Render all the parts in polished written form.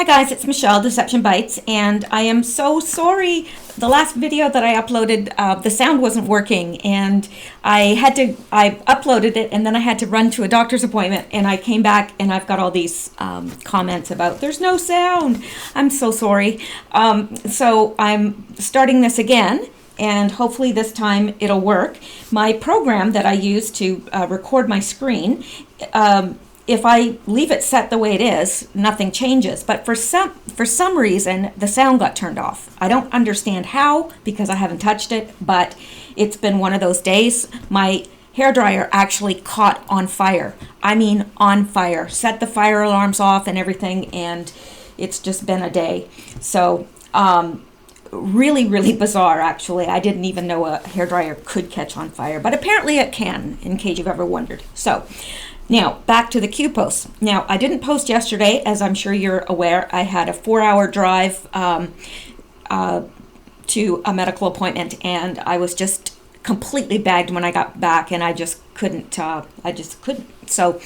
guys, it's Mishel, Deception Bytes, and I am so sorry. The last video that I uploaded, the sound wasn't working, and I uploaded it, and then I had to run to a doctor's appointment, and I came back, and I've got all these comments about there's no sound. I'm so sorry. So I'm starting this again, and hopefully this time it'll work. My program that I use to record my screen, if I leave it set the way it is, nothing changes. But for some reason, the sound got turned off. I don't understand how, because I haven't touched it, but it's been one of those days. My hairdryer actually caught on fire. I mean, on fire. Set the fire alarms off and everything, and it's just been a day. So, really, really bizarre, actually. I didn't even know a hairdryer could catch on fire, but apparently it can, in case you've ever wondered. So, now, back to the Q posts. Now, I didn't post yesterday, as I'm sure you're aware. I had a 4-hour drive to a medical appointment, and I was just completely bagged when I got back, and I just couldn't. So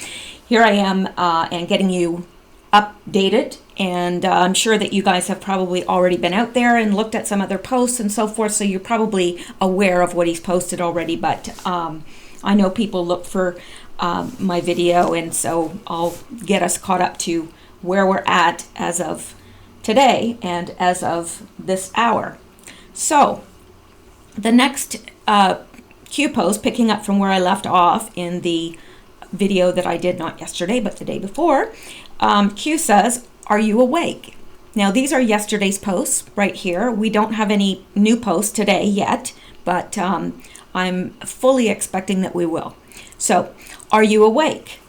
here I am and getting you updated, and I'm sure that you guys have probably already been out there and looked at some other posts and so forth, so you're probably aware of what he's posted already, but I know people look for my video, and so I'll get us caught up to where we're at as of today and as of this hour. So the next Q post, picking up from where I left off in the video that I did not yesterday but the day before, Q says, "Are you awake?" Now these are yesterday's posts right here. We don't have any new posts today yet, but I'm fully expecting that we will. So, are you awake?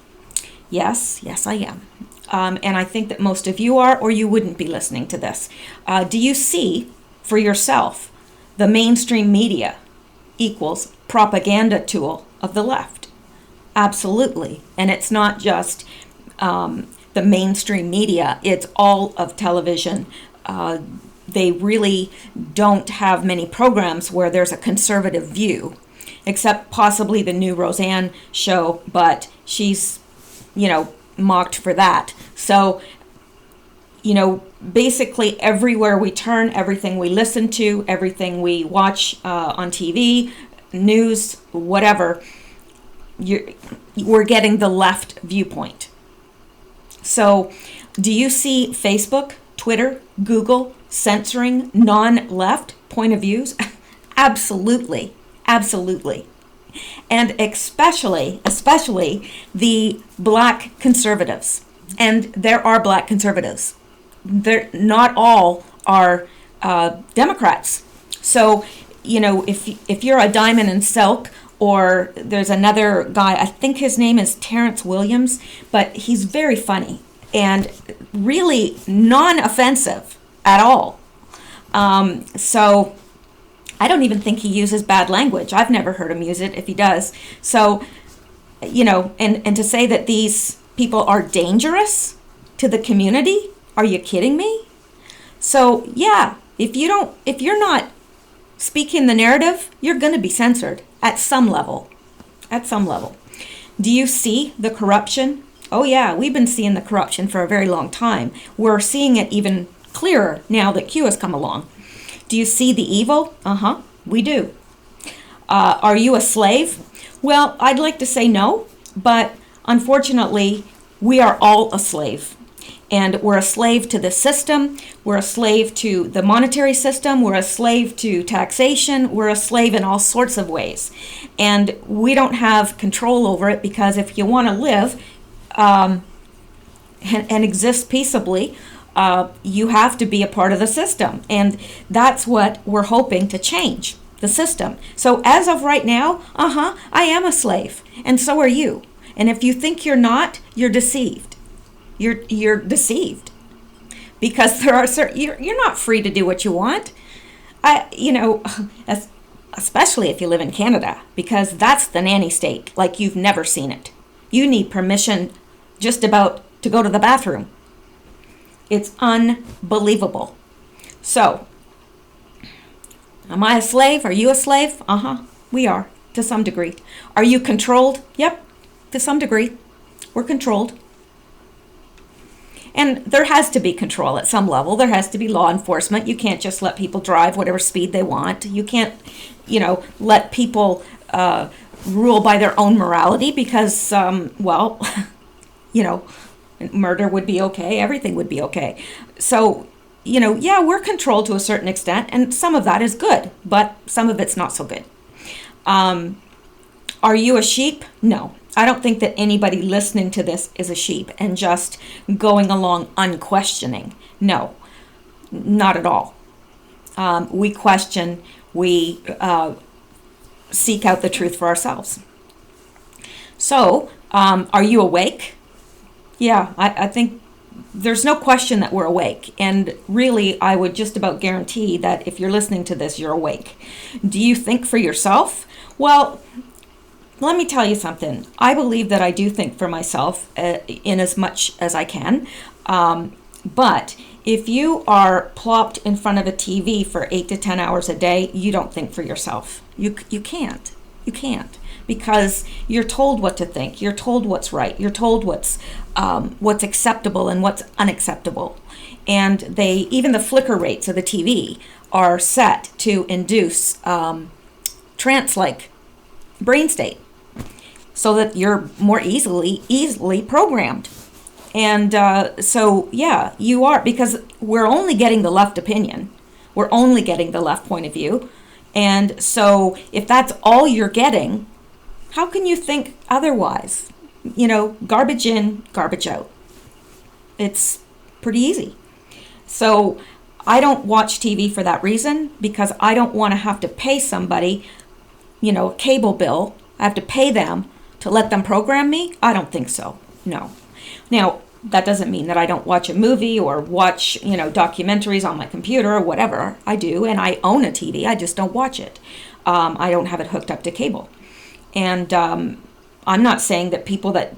Yes, I am. And I think that most of you are, or you wouldn't be listening to this. Do you see for yourself the mainstream media equals propaganda tool of the left? Absolutely. And it's not just the mainstream media, it's all of television. They really don't have many programs where there's a conservative view, except possibly the new Roseanne show, but she's, mocked for that. So, basically everywhere we turn, everything we listen to, everything we watch on TV, news, whatever, we're getting the left viewpoint. So, do you see Facebook, Twitter, Google censoring non-left point of views? Absolutely. Absolutely. And especially the black conservatives. And there are black conservatives. Not all are Democrats. So, if you're a diamond and silk, or there's another guy, I think his name is Terrence Williams, but he's very funny and really non-offensive at all. So I don't even think he uses bad language. I've never heard him use it if he does. So, and to say that these people are dangerous to the community, are you kidding me? So, yeah, if you're not speaking the narrative, you're going to be censored at some level. At some level. Do you see the corruption? Oh yeah, we've been seeing the corruption for a very long time. We're seeing it even clearer now that Q has come along. Do you see the evil? We do. Are you a slave? Well, I'd like to say no, but unfortunately, we are all a slave. And we're a slave to the system. We're a slave to the monetary system. We're a slave to taxation. We're a slave in all sorts of ways. And we don't have control over it, because if you want to live and exist peaceably, you have to be a part of the system. And that's what we're hoping to change, the system. So as of right now, I am a slave, and so are you. And if you think you're not, you're deceived. You're deceived, because there are you're not free to do what you want. Especially if you live in Canada, because that's the nanny state like you've never seen it. You need permission just about to go to the bathroom. It's unbelievable. So, am I a slave? Are you a slave? We are, to some degree. Are you controlled? Yep, to some degree. We're controlled. And there has to be control at some level. There has to be law enforcement. You can't just let people drive whatever speed they want. You can't, let people rule by their own morality because, murder would be okay. Everything would be okay. So, we're controlled to a certain extent, and some of that is good, but some of it's not so good. Are you a sheep? No. I don't think that anybody listening to this is a sheep and just going along unquestioning. No, not at all. We question, we seek out the truth for ourselves. So, are you awake? Yeah, I think there's no question that we're awake. And really, I would just about guarantee that if you're listening to this, you're awake. Do you think for yourself? Well, let me tell you something. I believe that I do think for myself in as much as I can. But if you are plopped in front of a TV for 8 to 10 hours a day, you don't think for yourself. You can't. You can't. Because you're told what to think. You're told what's right. You're told what's acceptable and what's unacceptable. And even the flicker rates of the TV are set to induce trance-like brain state, so that you're more easily programmed. And you are, because we're only getting the left opinion. We're only getting the left point of view. And so if that's all you're getting, how can you think otherwise? Garbage in, garbage out. It's pretty easy. So I don't watch TV for that reason, because I don't want to have to pay somebody, a cable bill. I have to pay them to let them program me? I don't think so. No. Now, that doesn't mean that I don't watch a movie or watch, documentaries on my computer or whatever. I do, and I own a TV. I just don't watch it. I don't have it hooked up to cable. And I'm not saying that people that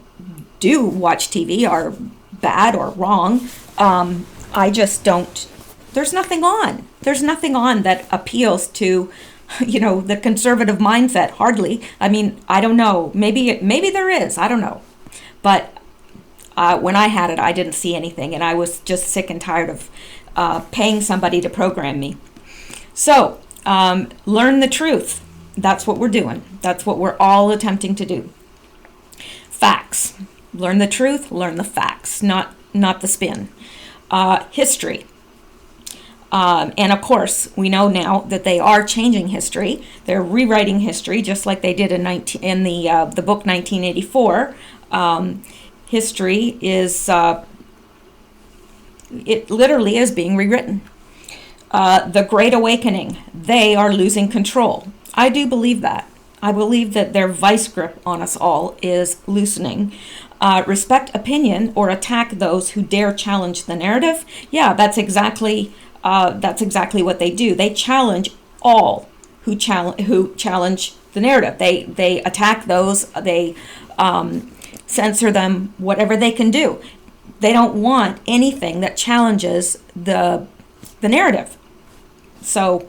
do watch TV are bad or wrong. I just don't. There's nothing on. There's nothing on that appeals to the conservative mindset. Hardly. I mean, I don't know. Maybe there is. I don't know. But when I had it, I didn't see anything, and I was just sick and tired of paying somebody to program me. So, learn the truth. That's what we're doing. That's what we're all attempting to do. Facts. Learn the truth. Learn the facts, not the spin. History. And of course, we know now that they are changing history. They're rewriting history, just like they did in the book 1984. History is it literally is being rewritten. The Great Awakening. They are losing control. I do believe that. I believe that their vice grip on us all is loosening. Respect opinion or attack those who dare challenge the narrative. Yeah, that's exactly what they do. They challenge all who challenge the narrative. They attack those. They censor them. Whatever they can do. They don't want anything that challenges the narrative. So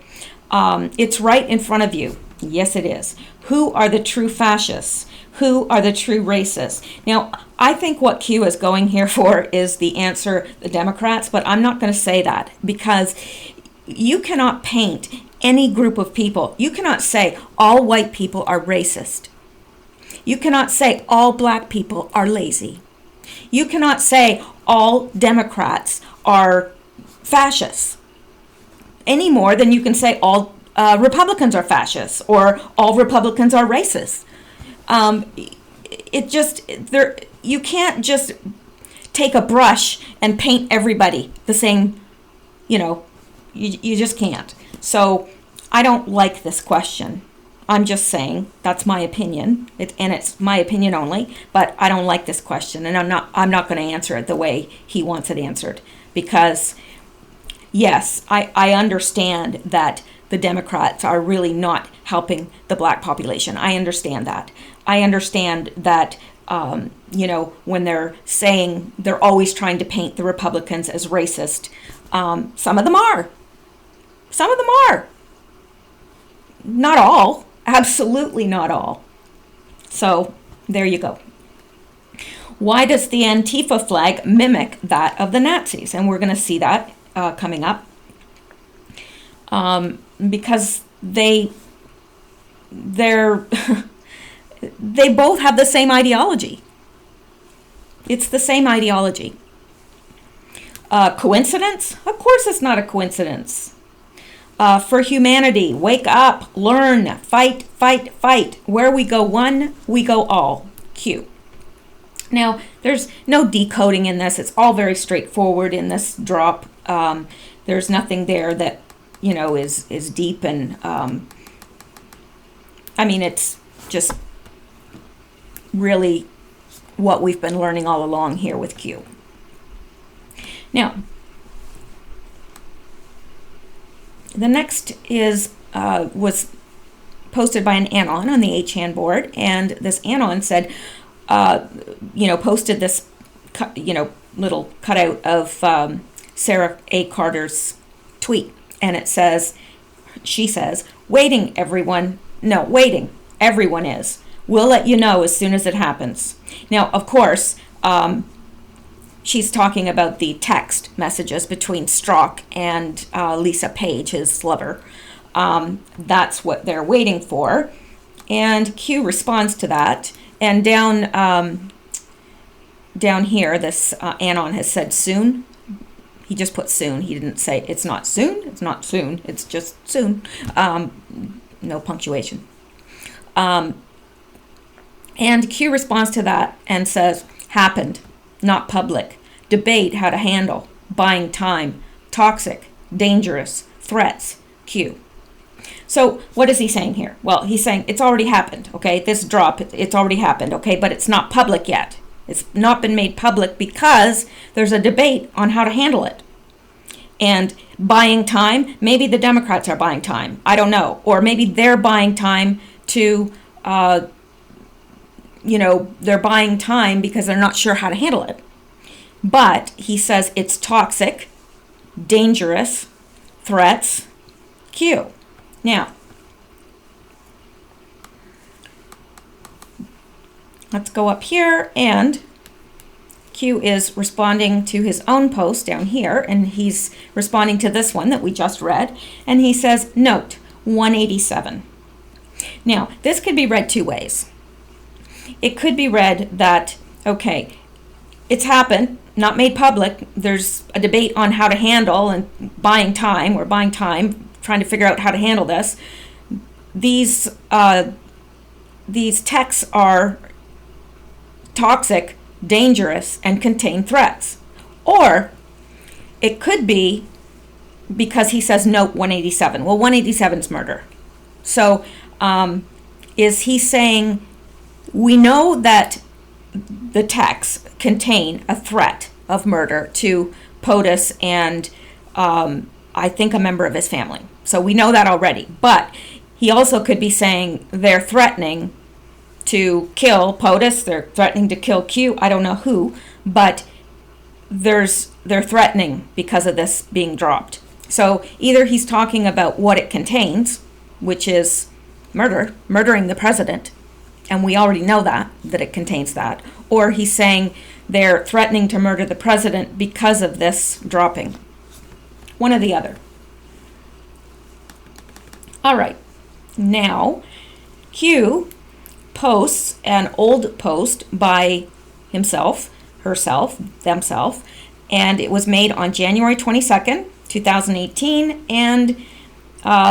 it's right in front of you. Yes, it is. Who are the true fascists? Who are the true racists? Now, I think what Q is going here for is the answer, the Democrats, but I'm not going to say that, because you cannot paint any group of people. You cannot say all white people are racist. You cannot say all black people are lazy. You cannot say all Democrats are fascists any more than you can say all Republicans are fascists or all Republicans are racist. You can't just take a brush and paint everybody the same, you just can't. So I don't like this question. I'm just saying that's my opinion, and it's my opinion only, but I don't like this question, and I'm not going to answer it the way he wants it answered, because yes, I understand that the Democrats are really not helping the black population. I understand that. I understand that, when they're saying they're always trying to paint the Republicans as racist, some of them are. Some of them are. Not all. Absolutely not all. So there you go. Why does the Antifa flag mimic that of the Nazis? And we're going to see that coming up. Because they're they both have the same ideology. It's the same ideology. Coincidence? Of course it's not a coincidence. For humanity, wake up, learn, fight, fight, fight. Where we go one, we go all. Q. Now, there's no decoding in this. It's all very straightforward in this drop. There's nothing there that, is deep and, it's just really what we've been learning all along here with Q. Now, the next was posted by an Anon on the HAN board, and this Anon said, posted this, little cutout of Sarah A. Carter's tweet, and it says, she says, waiting, everyone is. We'll let you know as soon as it happens. Now, of course, she's talking about the text messages between Strzok and Lisa Page, his lover. That's what they're waiting for. And Q responds to that. And down here, this Anon has said soon. He just put soon. He didn't say it's not soon. It's not soon. It's just soon. No punctuation. And Q responds to that and says, happened, not public. Debate how to handle, buying time, toxic, dangerous, threats, Q. So what is he saying here? Well, he's saying it's already happened, okay? This drop, it's already happened, okay? But it's not public yet. It's not been made public because there's a debate on how to handle it. And buying time, maybe the Democrats are buying time. I don't know. Or maybe they're buying time to, they're buying time because they're not sure how to handle it. But he says it's toxic, dangerous, threats, Q. Now, let's go up here, and Q is responding to his own post down here, and he's responding to this one that we just read, and he says, note, 187. Now, this could be read two ways. It could be read that, okay, it's happened, not made public, there's a debate on how to handle and buying time, trying to figure out how to handle this. These texts are toxic, dangerous, and contain threats. Or it could be because he says note 187. Well, 187 is murder. So is he saying we know that the texts contain a threat of murder to POTUS and I think a member of his family. So we know that already. But he also could be saying they're threatening to kill POTUS, they're threatening to kill Q, I don't know who, but they're threatening because of this being dropped. So either he's talking about what it contains, which is murdering the president, and we already know that it contains that, or he's saying they're threatening to murder the president because of this dropping. One or the other. All right, now Q posts an old post by himself, herself, themself, and it was made on January 22nd, 2018, and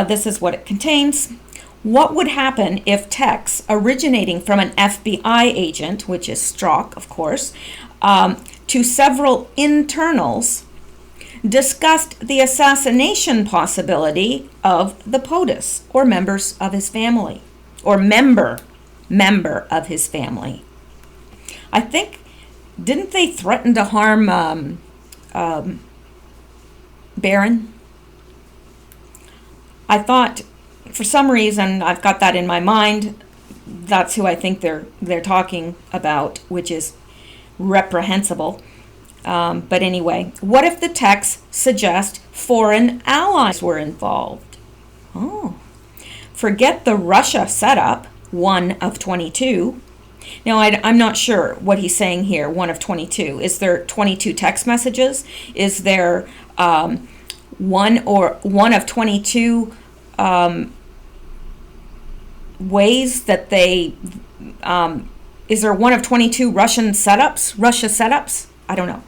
this is what it contains. What would happen if texts originating from an FBI agent, which is Strzok, of course, to several internals discussed the assassination possibility of the POTUS or members of his family, or member of his family? I think, didn't they threaten to harm Barron? I thought, for some reason, I've got that in my mind, that's who I think they're talking about, which is reprehensible. But anyway, what if the texts suggest foreign allies were involved? Oh, forget the Russia setup, 1 of 22. Now, I'm not sure what he's saying here, one of 22. Is there 22 text messages? Is there one of 22 ways that they, is there one of 22 Russia setups? I don't know.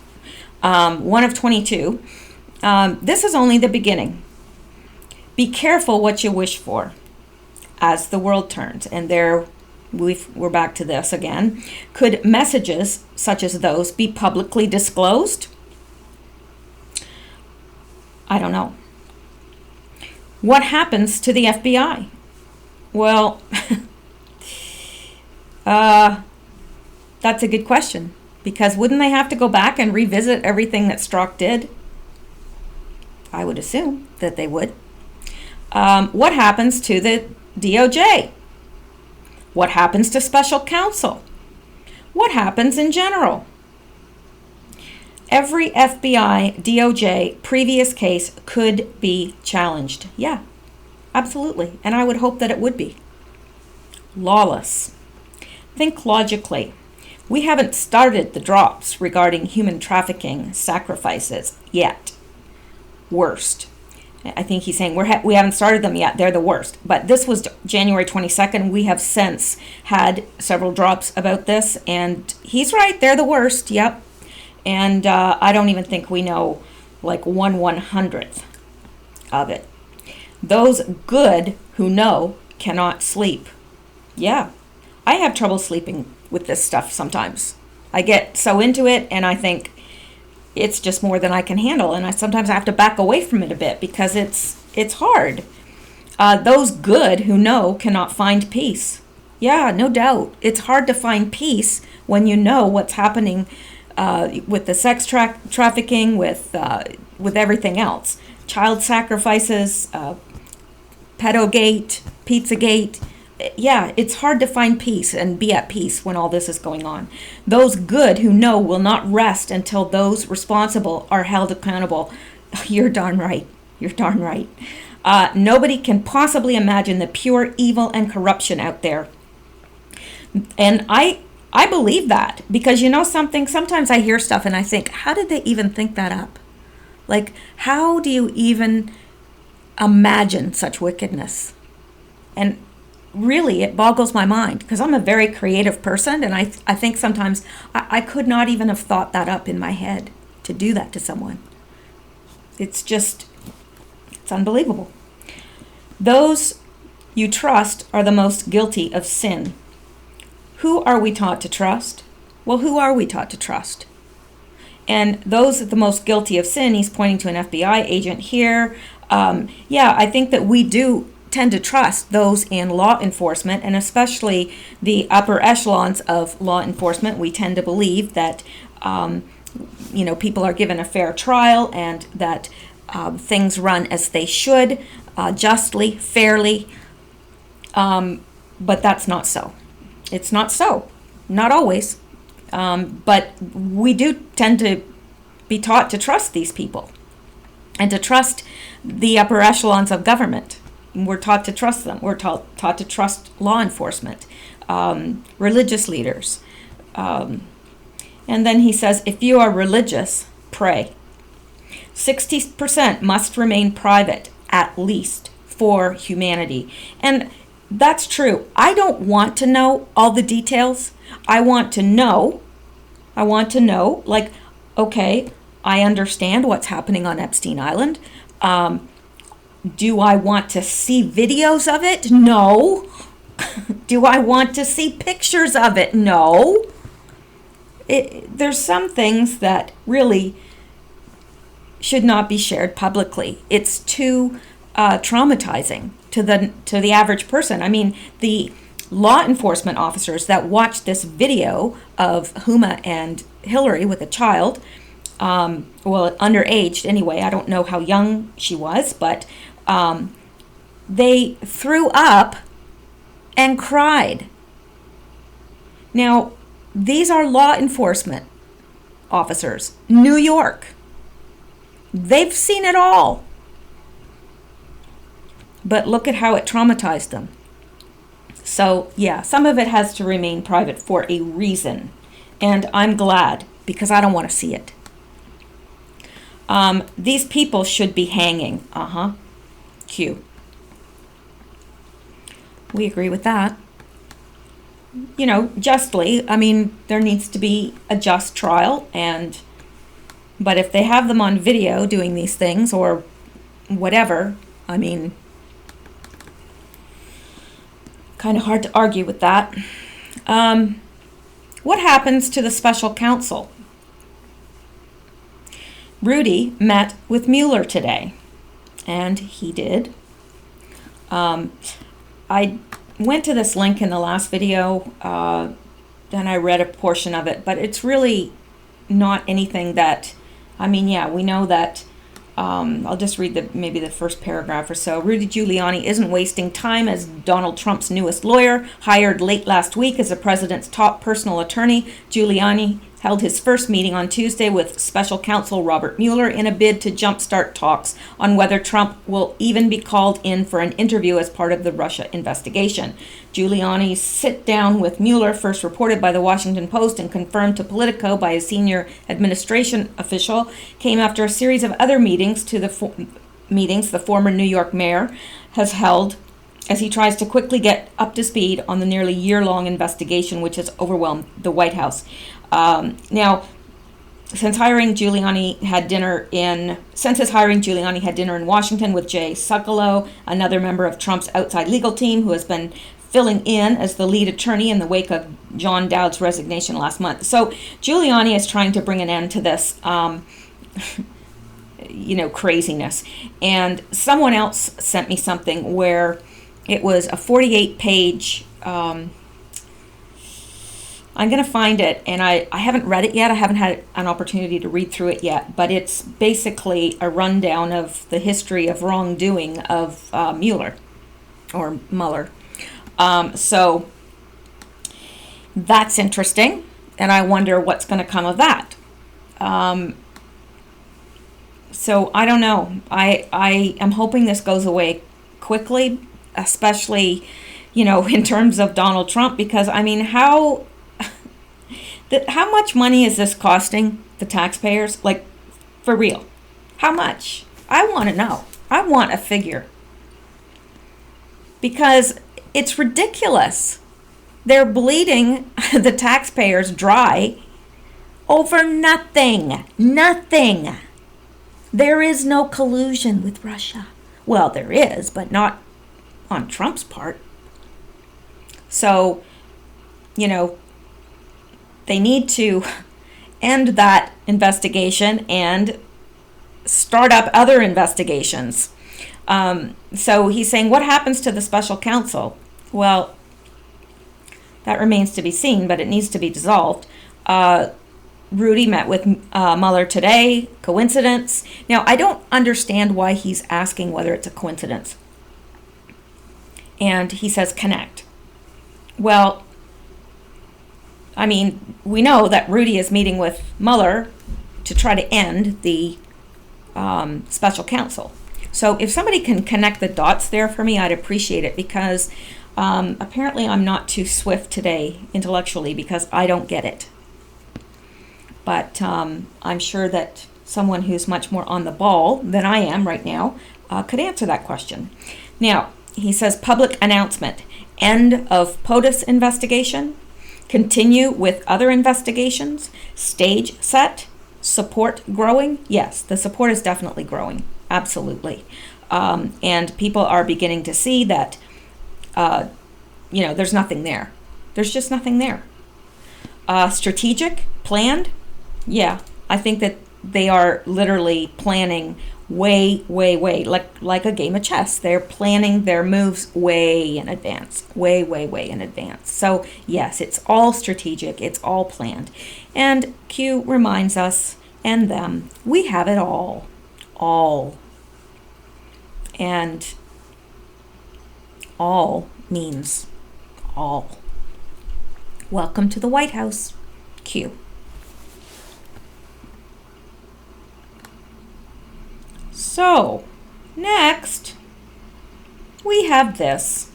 One of 22. This is only the beginning. Be careful what you wish for as the world turns. And there we're back to this again. Could messages such as those be publicly disclosed? I don't know. What happens to the FBI? Well, that's a good question, because wouldn't they have to go back and revisit everything that Strzok did? I would assume that they would. What happens to the DOJ? What happens to special counsel? What happens in general? Every FBI, DOJ previous case could be challenged. Yeah, absolutely. And I would hope that it would be. Lawless. Think logically. We haven't started the drops regarding human trafficking sacrifices yet. Worst. I think he's saying we haven't started them yet. They're the worst. But this was January 22nd. We have since had several drops about this. And he's right. They're the worst. Yep. And I don't even think we know like 1/100th of it. Those good who know cannot sleep. Yeah. I have trouble sleeping with this stuff sometimes. I get so into it and I think it's just more than I can handle, and I sometimes have to back away from it a bit because it's hard. Those good who know cannot find peace. Yeah, no doubt. It's hard to find peace when you know what's happening with the sex trafficking, with everything else. Child sacrifices, pedogate, Pizzagate. Yeah, it's hard to find peace and be at peace when all this is going on. Those good who know will not rest until those responsible are held accountable. You're darn right. You're darn right. Nobody can possibly imagine the pure evil and corruption out there. And I believe that, because you know something, sometimes I hear stuff and I think, how did they even think that up? Like, how do you even imagine such wickedness? And really, it boggles my mind, because I'm a very creative person, and I think sometimes I could not even have thought that up in my head to do that to someone. It's unbelievable. Those you trust are the most guilty of sin. Who are we taught to trust? Well, who are we taught to trust? And those are the most guilty of sin. He's pointing to an FBI agent here. I think that we do tend to trust those in law enforcement, and especially the upper echelons of law enforcement. We tend to believe that people are given a fair trial, and that things run as they should, justly, fairly, but that's not so. It's not so. Not always. But we do tend to be taught to trust these people and to trust the upper echelons of government. We're taught to trust them. We're taught to trust law enforcement, religious leaders. And then he says, if you are religious, pray. 60% must remain private, at least, for humanity. And that's true. I don't want to know all the details. I want to know, like, okay, I understand what's happening on Epstein Island. Do I want to see videos of it? No. Do I want to see pictures of it? No. There's some things that really should not be shared publicly. It's too traumatizing to the average person. I mean, the law enforcement officers that watched this video of Huma and Hillary with a child, underaged anyway, I don't know how young she was, but they threw up and cried. Now, these are law enforcement officers, New York. They've seen it all. But look at how it traumatized them. So, yeah, some of it has to remain private for a reason. And I'm glad, because I don't want to see it. These people should be hanging. Q. We agree with that. You know, justly. I mean, there needs to be a just trial, but if they have them on video doing these things or whatever, I mean, kind of hard to argue with that. What happens to the special counsel? Rudy met with Mueller today, and he did. I went to this link in the last video, and I read a portion of it, but it's really not anything that, I mean, yeah, we know that, I'll just read maybe the first paragraph or so. Rudy Giuliani isn't wasting time as Donald Trump's newest lawyer. Hired late last week as the president's top personal attorney, Giuliani held his first meeting on Tuesday with special counsel Robert Mueller in a bid to jumpstart talks on whether Trump will even be called in for an interview as part of the Russia investigation. Giuliani's sit-down with Mueller, first reported by the Washington Post and confirmed to Politico by a senior administration official, came after a series of other meetings the former New York mayor has held as he tries to quickly get up to speed on the nearly year-long investigation which has overwhelmed the White House. Now, since his hiring, Giuliani had dinner in Washington with Jay Sekulow, another member of Trump's outside legal team who has been filling in as the lead attorney in the wake of John Dowd's resignation last month. So Giuliani is trying to bring an end to this, craziness. And someone else sent me something where it was a 48-page. I'm going to find it, and I haven't read it yet. I haven't had an opportunity to read through it yet, but it's basically a rundown of the history of wrongdoing of Mueller. So that's interesting, and I wonder what's going to come of that. So I don't know. I am hoping this goes away quickly, especially, in terms of Donald Trump, because, I mean, how much money is this costing the taxpayers? Like, for real? How much? I want to know. I want a figure. Because it's ridiculous. They're bleeding the taxpayers dry over nothing. Nothing. There is no collusion with Russia. Well, there is, but not on Trump's part. So, they need to end that investigation and start up other investigations. So he's saying, what happens to the special counsel? Well, that remains to be seen, but it needs to be dissolved. Rudy met with Mueller today. Coincidence? Now, I don't understand why he's asking whether it's a coincidence. And he says connect. Well, I mean, we know that Rudy is meeting with Mueller to try to end the special counsel. So if somebody can connect the dots there for me, I'd appreciate it, because apparently I'm not too swift today intellectually because I don't get it. But I'm sure that someone who's much more on the ball than I am right now could answer that question. Now, he says public announcement, end of POTUS investigation. Continue with other investigations. Stage set. Support growing. Yes, the support is definitely growing. Absolutely. And people are beginning to see that, there's nothing there. There's just nothing there. Strategic, planned. Yeah, I think that they are literally planning way, like a game of chess. They're planning their moves way in advance, way in advance. So yes, it's all strategic, it's all planned. And Q reminds us and them, we have it all. And all means all. Welcome to the White House, Q. So, next, we have this.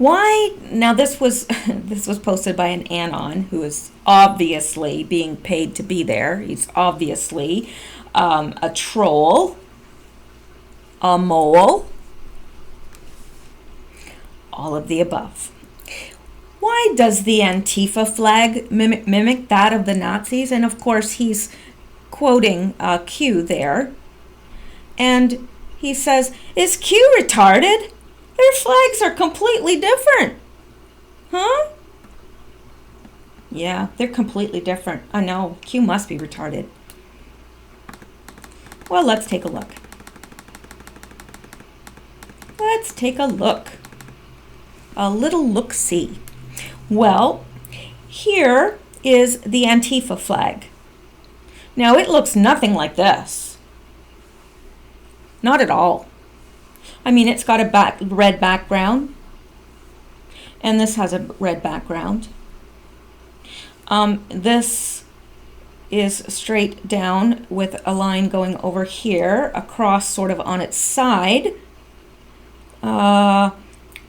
Why? Now this was this was posted by an anon who is obviously being paid to be there. He's obviously a troll, a mole, all of the above. Why does the Antifa flag mimic that of the Nazis? And of course, he's quoting Q there. And he says, is Q retarded? Their flags are completely different. Huh? Yeah, they're completely different. I know, Q must be retarded. Well, let's take a look. Let's take a look. A little look-see. Well, here is the Antifa flag. Now, it looks nothing like this. Not at all. I mean, it's got a red background, and this has a red background. This is straight down with a line going over here, across sort of on its side.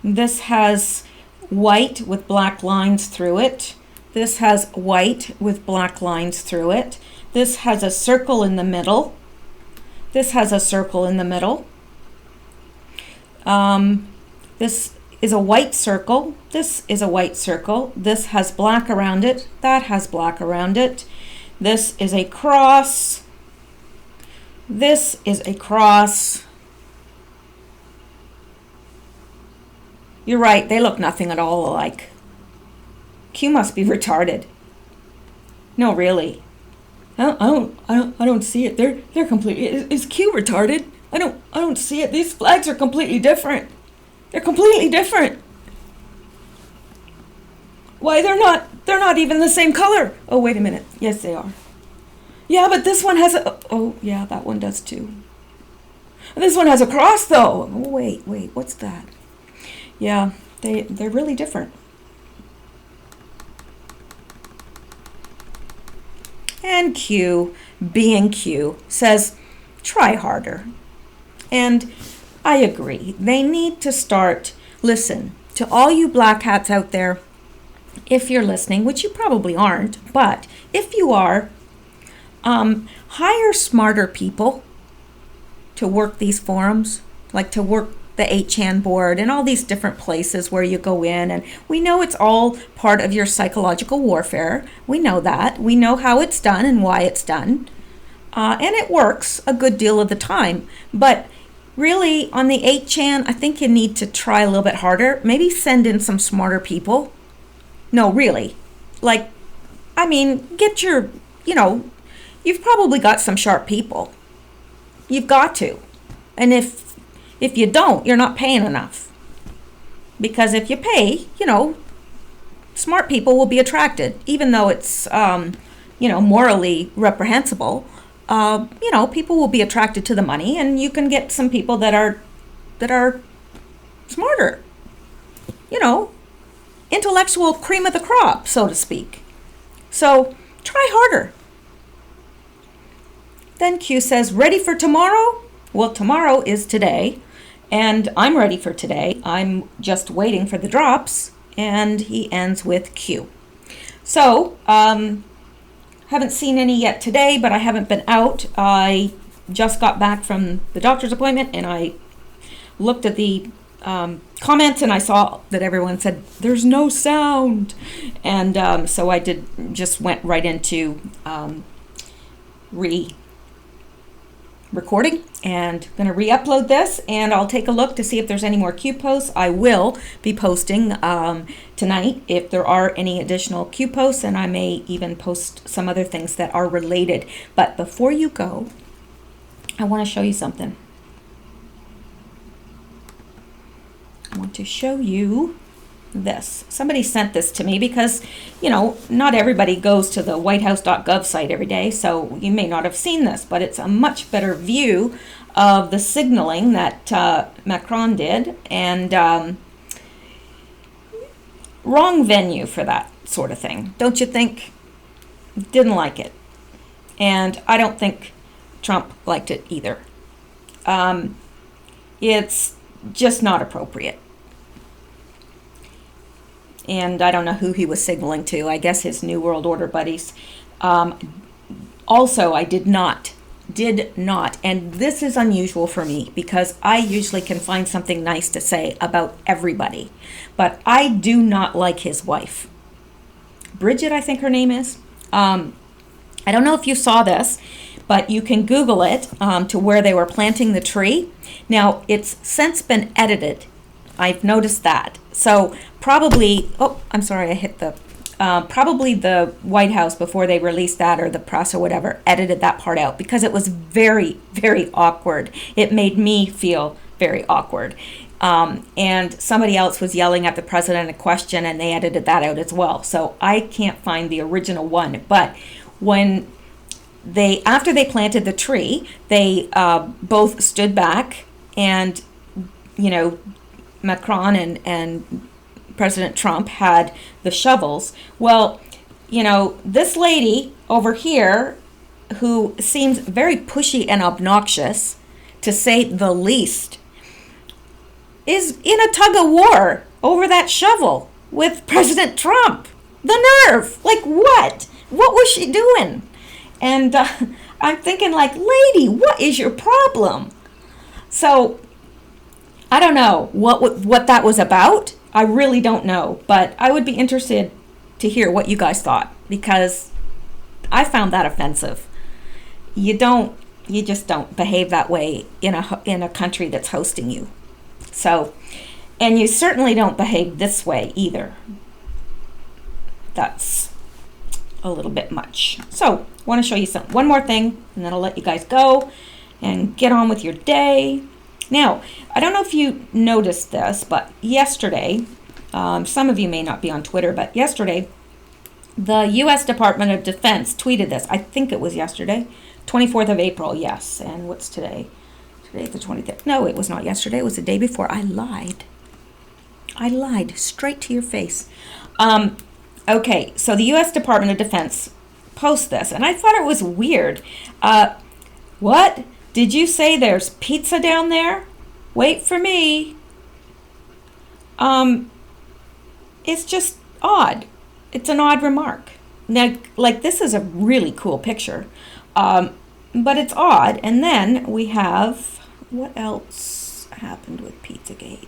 This has white with black lines through it. This has white with black lines through it. This has a circle in the middle. This has a circle in the middle. This is a white circle. This is a white circle. This has black around it. That has black around it. This is a cross. This is a cross. You're right, they look nothing at all alike. Q must be retarded. No, really. I don't see it. They're completely. Is Q retarded? I don't see it. These flags are completely different. They're completely different. Why, they're not even the same color. Oh, wait a minute. Yes, they are. Yeah, but this one has a, oh, yeah, that one does too. This one has a cross though. Oh, wait, what's that? Yeah, they're really different. And Q, being Q, says, try harder. And I agree. They need to start, listen, to all you black hats out there, if you're listening, which you probably aren't, but if you are, hire smarter people to work these forums, like to work the 8chan board and all these different places where you go in, and we know it's all part of your psychological warfare. We know that. We know how it's done and why it's done. And it works a good deal of the time. But really, on the 8chan, I think you need to try a little bit harder. Maybe send in some smarter people. No, really. Like, I mean, get your, you've probably got some sharp people. You've got to. And if you don't, you're not paying enough. Because if you pay, smart people will be attracted, even though it's, morally reprehensible. People will be attracted to the money, and you can get some people that are smarter. Intellectual cream of the crop, so to speak. So try harder. Then Q says, ready for tomorrow? Well, tomorrow is today. And I'm ready for today. I'm just waiting for the drops. And he ends with Q. So, haven't seen any yet today, but I haven't been out. I just got back from the doctor's appointment, and I looked at the comments, and I saw that everyone said, there's no sound. And so I just went right into recording and going to re-upload this, and I'll take a look to see if there's any more Q posts. I will be posting tonight if there are any additional Q posts, and I may even post some other things that are related. But before you go, I want to show you something. I want to show you this. Somebody sent this to me because, not everybody goes to the whitehouse.gov site every day, so you may not have seen this, but it's a much better view of the signaling that Macron did, and wrong venue for that sort of thing. Don't you think? Didn't like it. And I don't think Trump liked it either. It's just not appropriate. and I don't know who he was signaling to. I guess his New World Order buddies. Also, I did not, and this is unusual for me because I usually can find something nice to say about everybody, but I do not like his wife. Bridget, I think her name is. I don't know if you saw this, but you can Google it to where they were planting the tree. Now, it's since been edited. I've noticed that. So probably, oh, I'm sorry, I hit the, probably the White House, before they released that, or the press or whatever, edited that part out because it was very, very awkward. It made me feel very awkward. And somebody else was yelling at the president a question, and they edited that out as well. So I can't find the original one. But when after they planted the tree, they both stood back, and, you know, Macron and President Trump had the shovels. Well, you know, this lady over here, who seems very pushy and obnoxious, to say the least, is in a tug of war over that shovel with President Trump. The nerve! Like, what? What was she doing? And I'm thinking, like, lady, what is your problem? So I don't know what that was about. I really don't know, but I would be interested to hear what you guys thought, because I found that offensive. You just don't behave that way in a country that's hosting you. So, and you certainly don't behave this way either. That's a little bit much. So, I want to show you one more thing, and then I'll let you guys go and get on with your day. Now, I don't know if you noticed this, but yesterday, some of you may not be on Twitter, but yesterday, the U.S. Department of Defense tweeted this. I think it was yesterday, 24th of April, yes. And what's today? Today's the 23rd. No, it was not yesterday. It was the day before. I lied straight to your face. Okay, so the U.S. Department of Defense posts this, and I thought it was weird. What? Did you say there's pizza down there? Wait for me. It's just odd. It's an odd remark. Now, like, this is a really cool picture, but it's odd. And then we have, what else happened with Pizzagate?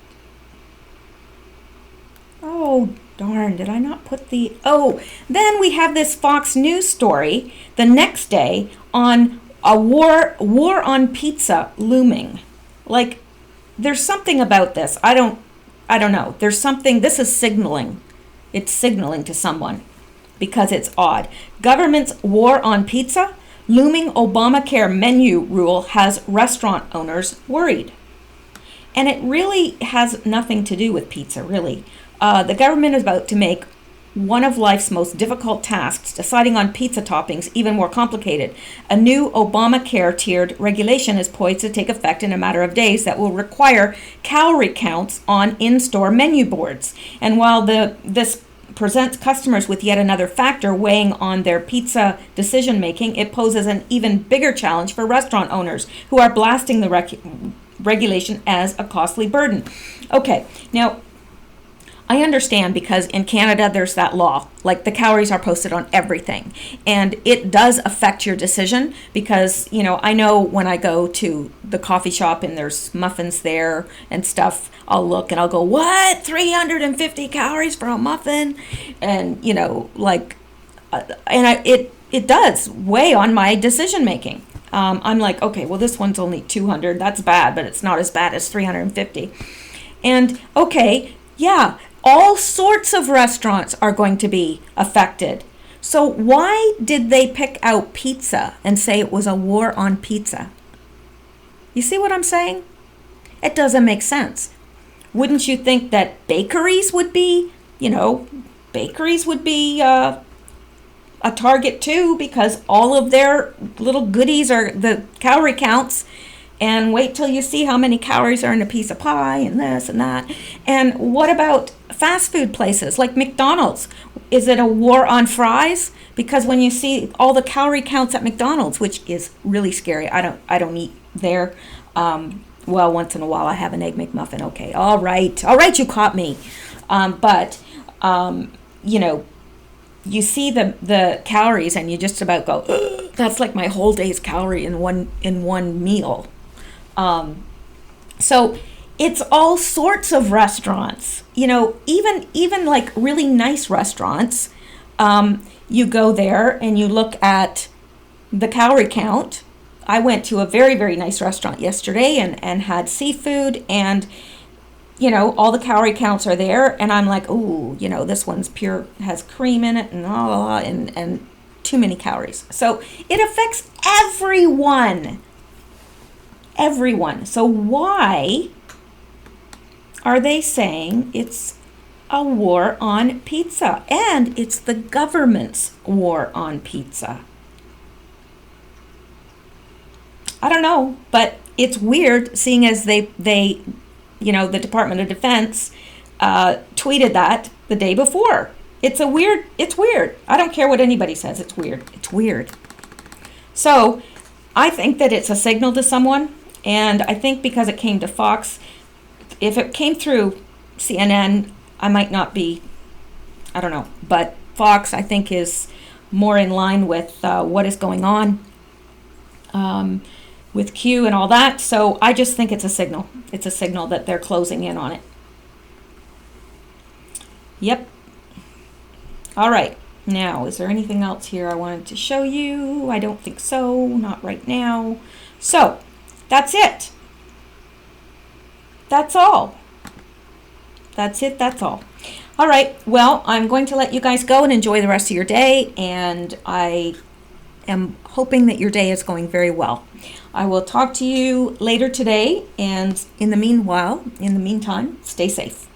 Oh, darn, did I not put then we have this Fox News story the next day on a war on pizza looming. Like, there's something about this. I don't know. There's something, this is signaling. It's signaling to someone because it's odd. Government's war on pizza, looming Obamacare menu rule has restaurant owners worried. And it really has nothing to do with pizza, really. The government is about to make one of life's most difficult tasks, deciding on pizza toppings, even more complicated. A new Obamacare tiered regulation is poised to take effect in a matter of days that will require calorie counts on in-store menu boards. And while this presents customers with yet another factor weighing on their pizza decision-making, it poses an even bigger challenge for restaurant owners who are blasting the regulation as a costly burden. Okay, now, I understand because in Canada there's that law, like the calories are posted on everything, and it does affect your decision because, you know, I know when I go to the coffee shop and there's muffins there and stuff, I'll look and I'll go, what, 350 calories for a muffin? And, you know, like, it does weigh on my decision making. I'm like, okay, well, this one's only 200, that's bad, but it's not as bad as 350. And okay, yeah, all sorts of restaurants are going to be affected. So why did they pick out pizza and say it was a war on pizza? You see what I'm saying? It doesn't make sense. Wouldn't you think that bakeries would be, a target too, because all of their little goodies are the calorie counts. And wait till you see how many calories are in a piece of pie and this and that. And what about fast food places like McDonald's? Is it a war on fries? Because when you see all the calorie counts at McDonald's, which is really scary, I don't eat there. Well, once in a while I have an Egg McMuffin. Okay, all right, you caught me. But you know, you see the calories and you just about go, "Ugh, that's like my whole day's calorie in one meal." So it's all sorts of restaurants, you know, even like really nice restaurants. You go there and you look at the calorie count. I went to a very, very nice restaurant yesterday and had seafood, and you know, all the calorie counts are there, and I'm like, ooh, you know, this one's pure, has cream in it, and blah, blah, blah, and too many calories. So it affects everyone. Everyone. So why are they saying it's a war on pizza? And it's the government's war on pizza. I don't know, but it's weird seeing as they you know, the Department of Defense tweeted that the day before. It's weird. I don't care what anybody says. It's weird. It's weird. So I think that it's a signal to someone. And I think because it came to Fox, if it came through CNN, I might not be, I don't know. But Fox, I think, is more in line with what is going on with Q and all that. So I just think it's a signal. It's a signal that they're closing in on it. Yep. All right. Now, is there anything else here I wanted to show you? I don't think so. Not right now. So that's it. That's all. That's it. That's all. All right. Well, I'm going to let you guys go and enjoy the rest of your day. And I am hoping that your day is going very well. I will talk to you later today. And in the meantime, stay safe.